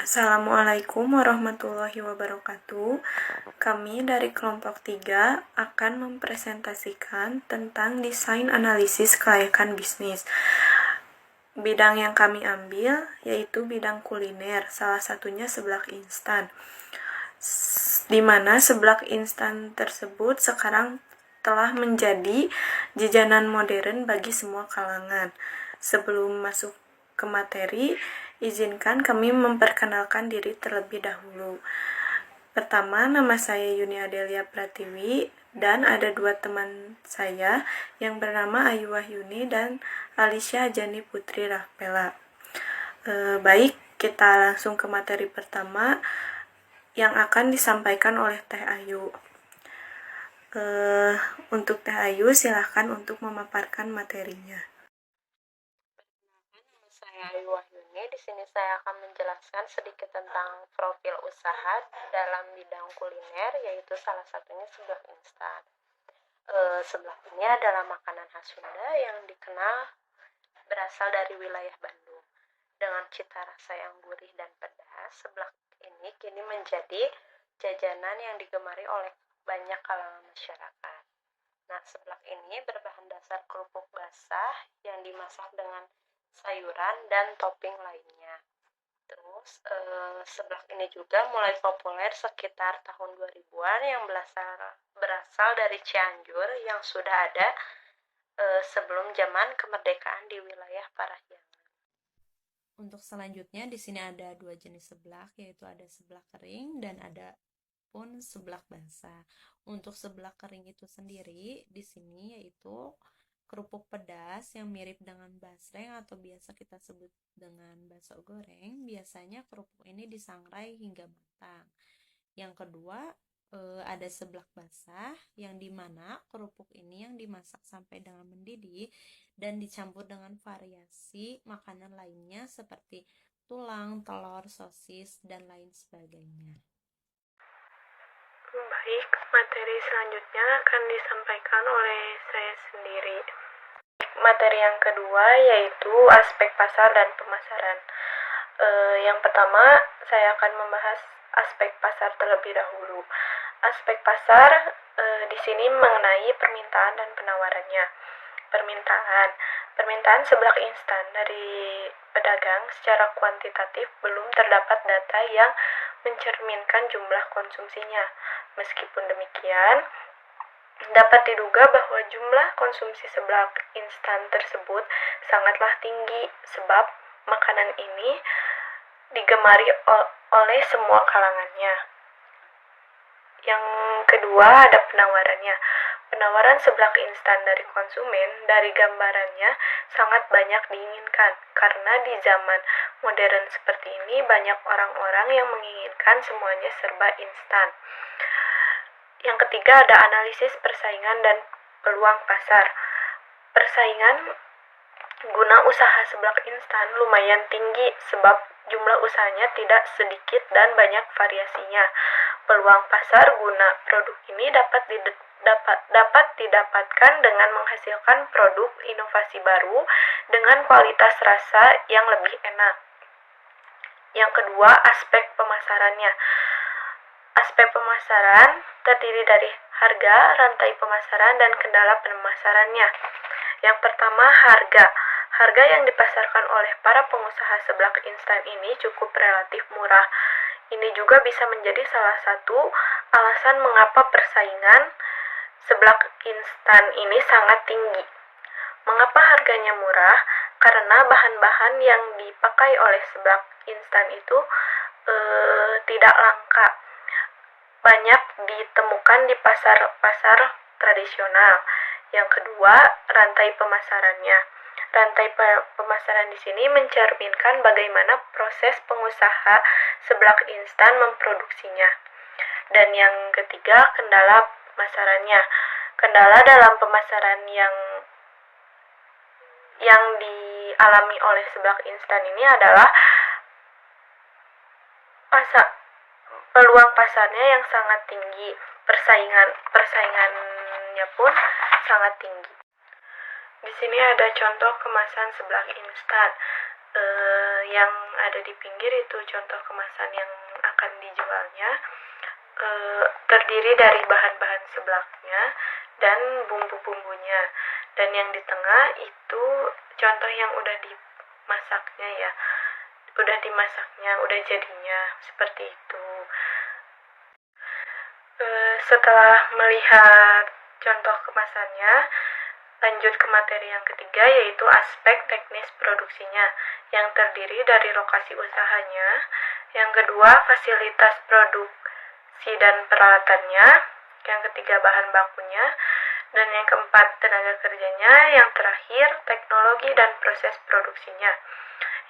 Assalamualaikum warahmatullahi wabarakatuh. Kami dari kelompok 3 akan mempresentasikan tentang desain analisis kelayakan bisnis. Bidang yang kami ambil yaitu bidang kuliner, salah satunya seblak instan. Di mana seblak instan tersebut sekarang telah menjadi jajanan modern bagi semua kalangan. Sebelum masuk ke materi, izinkan kami memperkenalkan diri terlebih dahulu. Pertama, nama saya Yuni Adelia Pratiwi dan ada 2 teman saya yang bernama Ayu Wahyuni dan Alicia Jani Putri Rahpela. Baik, kita langsung ke materi pertama yang akan disampaikan oleh Teh Ayu. Untuk Teh Ayu, silahkan untuk memaparkan materinya. Saya Ayu Wahyuni. Di sini saya akan menjelaskan sedikit tentang profil usaha dalam bidang kuliner, yaitu salah satunya seblak instan. Seblak ini adalah makanan khas Sunda yang dikenal berasal dari wilayah Bandung. Dengan cita rasa yang gurih dan pedas, seblak ini kini menjadi jajanan yang digemari oleh banyak kalangan masyarakat. Nah, seblak ini berbahan dasar kerupuk basah yang dimasak dengan sayuran dan topping lainnya. Terus seblak ini juga mulai populer sekitar tahun 2000-an yang berasal dari Cianjur yang sudah ada sebelum zaman kemerdekaan di wilayah Parahyangan. Untuk selanjutnya di sini ada 2 jenis seblak, yaitu ada seblak kering dan ada pun seblak basah. Untuk seblak kering itu sendiri di sini yaitu kerupuk pedas yang mirip dengan basreng atau biasa kita sebut dengan bakso goreng. Biasanya kerupuk ini disangrai hingga matang. Yang kedua, ada seblak basah yang dimana kerupuk ini yang dimasak sampai dengan mendidih dan dicampur dengan variasi makanan lainnya seperti tulang, telur, sosis, dan lain sebagainya. Baik, materi selanjutnya akan disampaikan oleh saya sendiri. Materi yang kedua yaitu aspek pasar dan pemasaran. Yang pertama, saya akan membahas aspek pasar terlebih dahulu. Aspek pasar di sini mengenai permintaan dan penawarannya. Permintaan seblak instan dari pedagang secara kuantitatif belum terdapat data yang mencerminkan jumlah konsumsinya. Meskipun demikian, dapat diduga bahwa jumlah konsumsi seblak instan tersebut sangatlah tinggi sebab makanan ini digemari oleh semua kalangannya. Yang kedua ada penawarannya. Penawaran seblak instan dari konsumen dari gambarannya sangat banyak diinginkan karena di zaman modern seperti ini banyak orang-orang yang menginginkan semuanya serba instan. Yang ketiga ada analisis persaingan dan peluang pasar. Persaingan guna usaha seblak instan lumayan tinggi sebab jumlah usahanya tidak sedikit dan banyak variasinya. Peluang pasar guna produk ini dapat didapatkan dengan menghasilkan produk inovasi baru dengan kualitas rasa yang lebih enak. Yang kedua, aspek pemasarannya. Aspek pemasaran terdiri dari harga, rantai pemasaran, dan kendala pemasarannya. Yang pertama, harga. Harga yang dipasarkan oleh para pengusaha seblak instan ini cukup relatif murah. Ini juga bisa menjadi salah satu alasan mengapa persaingan seblak instan ini sangat tinggi. Mengapa harganya murah? Karena bahan-bahan yang dipakai oleh seblak instan itu tidak langka. Banyak ditemukan di pasar-pasar tradisional. Yang kedua, rantai pemasarannya. Rantai pemasaran di sini mencerminkan bagaimana proses pengusaha seblak instan memproduksinya. Dan yang ketiga, kendala pemasarannya. Kendala dalam pemasaran yang dialami oleh seblak instan ini adalah peluang pasarnya yang sangat tinggi, persaingannya pun sangat tinggi. Di sini ada contoh kemasan seblak instan. yang ada di pinggir itu contoh kemasan yang akan dijualnya, terdiri dari bahan-bahan seblaknya dan bumbu-bumbunya, dan yang di tengah itu contoh yang udah dimasaknya ya, udah jadinya seperti itu. Setelah melihat contoh kemasannya, lanjut ke materi yang ketiga, yaitu aspek teknis produksinya, yang terdiri dari lokasi usahanya. Yang kedua, fasilitas produksi dan peralatannya. Yang ketiga, bahan bakunya. Dan yang keempat, tenaga kerjanya. Yang terakhir, teknologi dan proses produksinya.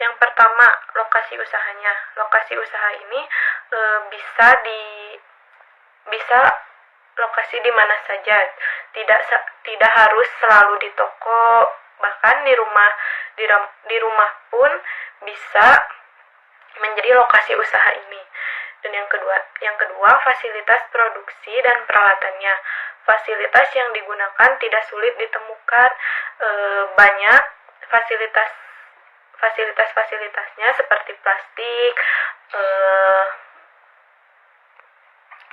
Yang pertama, lokasi usahanya. Lokasi usaha ini bisa lokasi di mana saja, tidak harus selalu di toko, bahkan di rumah pun bisa menjadi lokasi usaha ini. Dan yang kedua fasilitas produksi dan peralatannya. Fasilitas yang digunakan tidak sulit ditemukan, banyak fasilitasnya seperti plastik,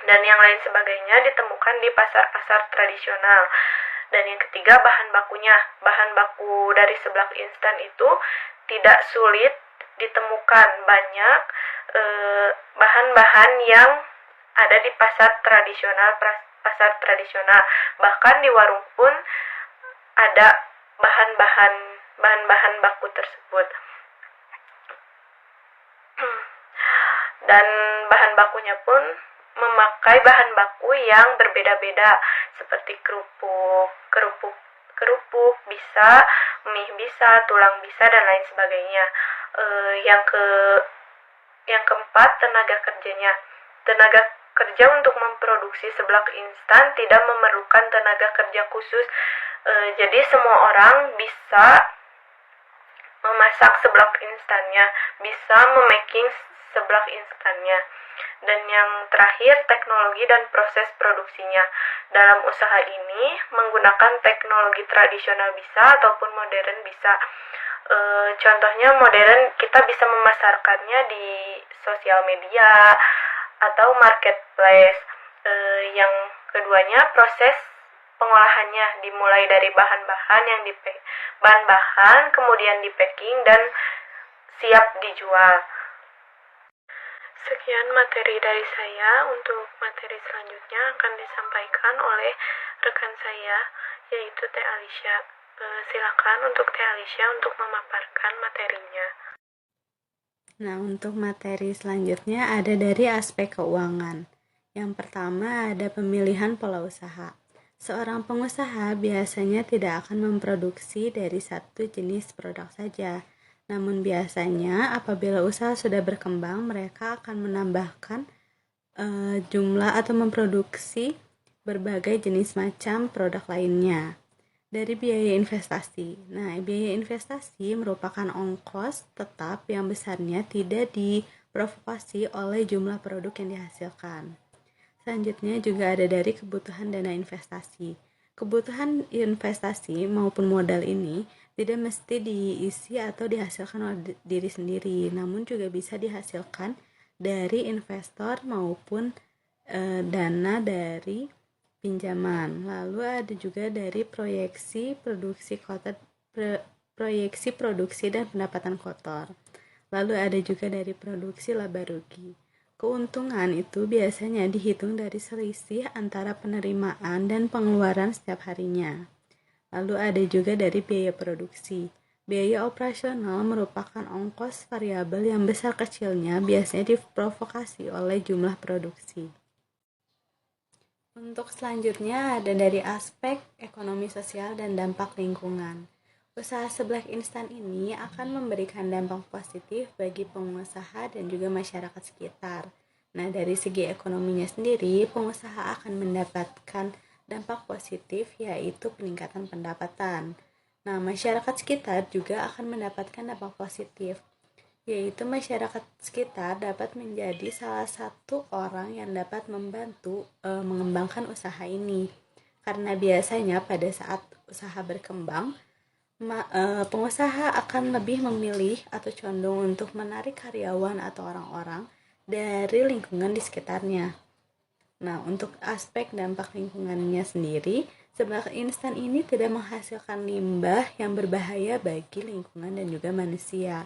dan yang lain sebagainya ditemukan di pasar-pasar tradisional. Dan yang ketiga, bahan bakunya. Bahan baku dari seblak instan itu tidak sulit ditemukan. Banyak bahan-bahan yang ada di pasar tradisional. Bahkan di warung pun ada bahan-bahan baku tersebut. Dan bahan bakunya pun memakai bahan baku yang berbeda-beda, seperti kerupuk bisa, mie bisa, tulang bisa, dan lain sebagainya. Yang keempat, tenaga kerjanya. Tenaga kerja untuk memproduksi seblak instan tidak memerlukan tenaga kerja khusus. Jadi semua orang bisa memasak seblak instannya, bisa memaking seblak instannya. Dan yang terakhir, teknologi dan proses produksinya. Dalam usaha ini menggunakan teknologi tradisional bisa ataupun modern bisa. Contohnya modern, kita bisa memasarkannya di sosial media atau marketplace. Yang keduanya, proses pengolahannya dimulai dari bahan-bahan kemudian di packing dan siap dijual. Sekian materi dari saya. Untuk materi selanjutnya akan disampaikan oleh rekan saya, yaitu Teh Alicia. Silakan untuk Teh Alicia untuk memaparkan materinya. Nah, untuk materi selanjutnya ada dari aspek keuangan. Yang pertama ada pemilihan pola usaha. Seorang pengusaha biasanya tidak akan memproduksi dari satu jenis produk saja. Namun biasanya apabila usaha sudah berkembang, mereka akan menambahkan jumlah atau memproduksi berbagai jenis macam produk lainnya. Dari biaya investasi. Nah, biaya investasi merupakan ongkos tetap yang besarnya tidak diprovokasi oleh jumlah produk yang dihasilkan. Selanjutnya juga ada dari kebutuhan dana investasi. Kebutuhan investasi maupun modal ini tidak mesti diisi atau dihasilkan oleh diri sendiri, namun juga bisa dihasilkan dari investor maupun dana dari pinjaman. Lalu ada juga dari proyeksi produksi dan pendapatan kotor. Lalu ada juga dari produksi laba rugi. Keuntungan itu biasanya dihitung dari selisih antara penerimaan dan pengeluaran setiap harinya. Lalu ada juga dari biaya produksi. Biaya operasional merupakan ongkos variabel yang besar kecilnya biasanya diprovokasi oleh jumlah produksi. Untuk selanjutnya ada dari aspek ekonomi sosial dan dampak lingkungan. Usaha seblak instan ini akan memberikan dampak positif bagi pengusaha dan juga masyarakat sekitar. Nah, dari segi ekonominya sendiri, pengusaha akan mendapatkan dampak positif yaitu peningkatan pendapatan. Nah, masyarakat sekitar juga akan mendapatkan dampak positif, yaitu masyarakat sekitar dapat menjadi salah satu orang yang dapat membantu mengembangkan usaha ini. Karena biasanya pada saat usaha berkembang, pengusaha akan lebih memilih atau condong untuk menarik karyawan atau orang-orang dari lingkungan di sekitarnya. Nah, untuk aspek dampak lingkungannya sendiri, seblak instan ini tidak menghasilkan limbah yang berbahaya bagi lingkungan dan juga manusia.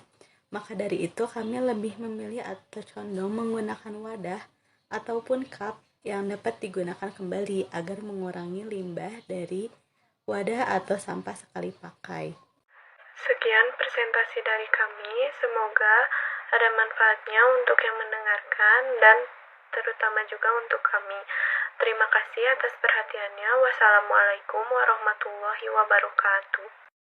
Maka dari itu, kami lebih memilih atau condong menggunakan wadah ataupun cup yang dapat digunakan kembali agar mengurangi limbah dari wadah atau sampah sekali pakai. Sekian presentasi dari kami, semoga ada manfaatnya untuk yang mendengarkan dan terutama juga untuk kami. Terima kasih atas perhatiannya. Wassalamualaikum warahmatullahi wabarakatuh.